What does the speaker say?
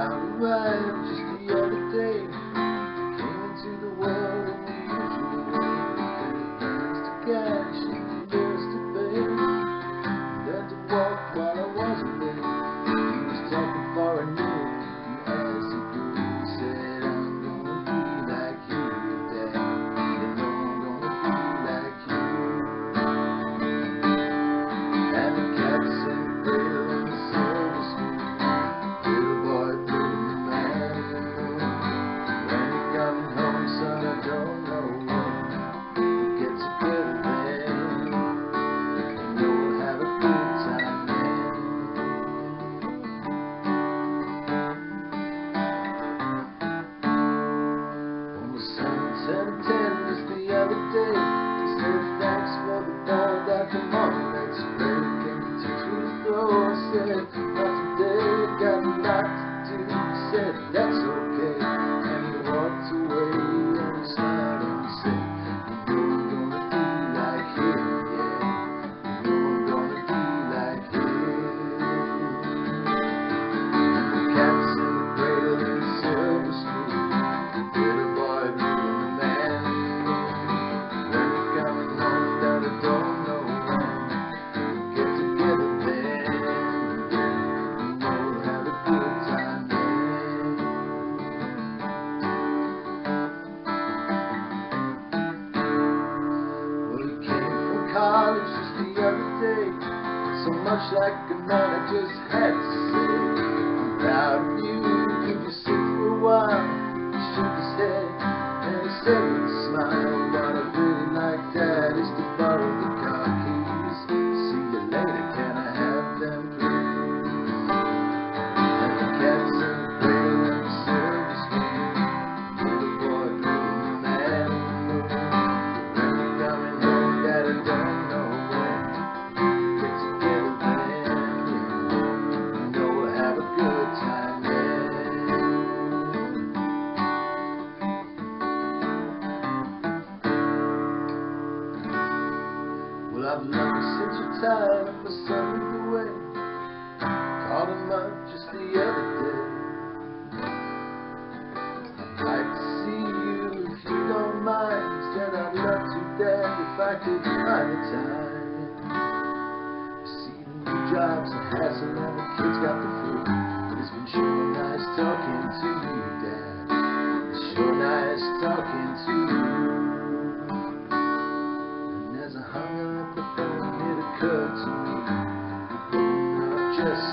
found a rhyme just the other day. Came into the world in the usual way. Bills to cash and bills to pay. Learned to walk while I was away. He was talking for a new. He asked if he said, I'm gonna be like you today. You know I'm gonna be like you. And the cat's in the cradle in the silver spoon. Little boy blue and the man in the moon. When you're coming home, son, I don't know when. We'll get together then. And you'll have a good time then. When my son turned 10 just the other day, he said thanks for the ball that the mom let's play. Can you teach me to throw? I said not today, got a lot to do. He said that's okay, and he walked away and he smiled and he said, you know I'm gonna be like him, yeah. You know I'm gonna be like him. The cat's in the cradle and the silver spoon. Little boy blue and the man in the moon. When you're coming home, that I don't know when. We'll get together then. You know we'll have a good time then. Well, he came from college just the other day. So much like a man, I just had to say, I'm proud of you. Could you sit for a while? He shook his head and he said with a smile, what I really like, Dad, is to borrow the car keys. See you later, can I have them, please? And the cat's in the cradle and the silver spoon. Little boy blue and the man in the moon. When you're coming home, Dad, I don't know when. Get together then, you know we'll have a good time then. Well, I've loved you since you're tired of my son moved away. Called him up just the other day. I'd like to see you if you don't mind. Said I'd love to, Dad, if I could find the time. You see, the new job's a hassle and the kids got the flu. But it's been sure nice talking to you, Dad. It's sure nice talking to you. And as I hung up the phone, it occurred to me, we're growing up just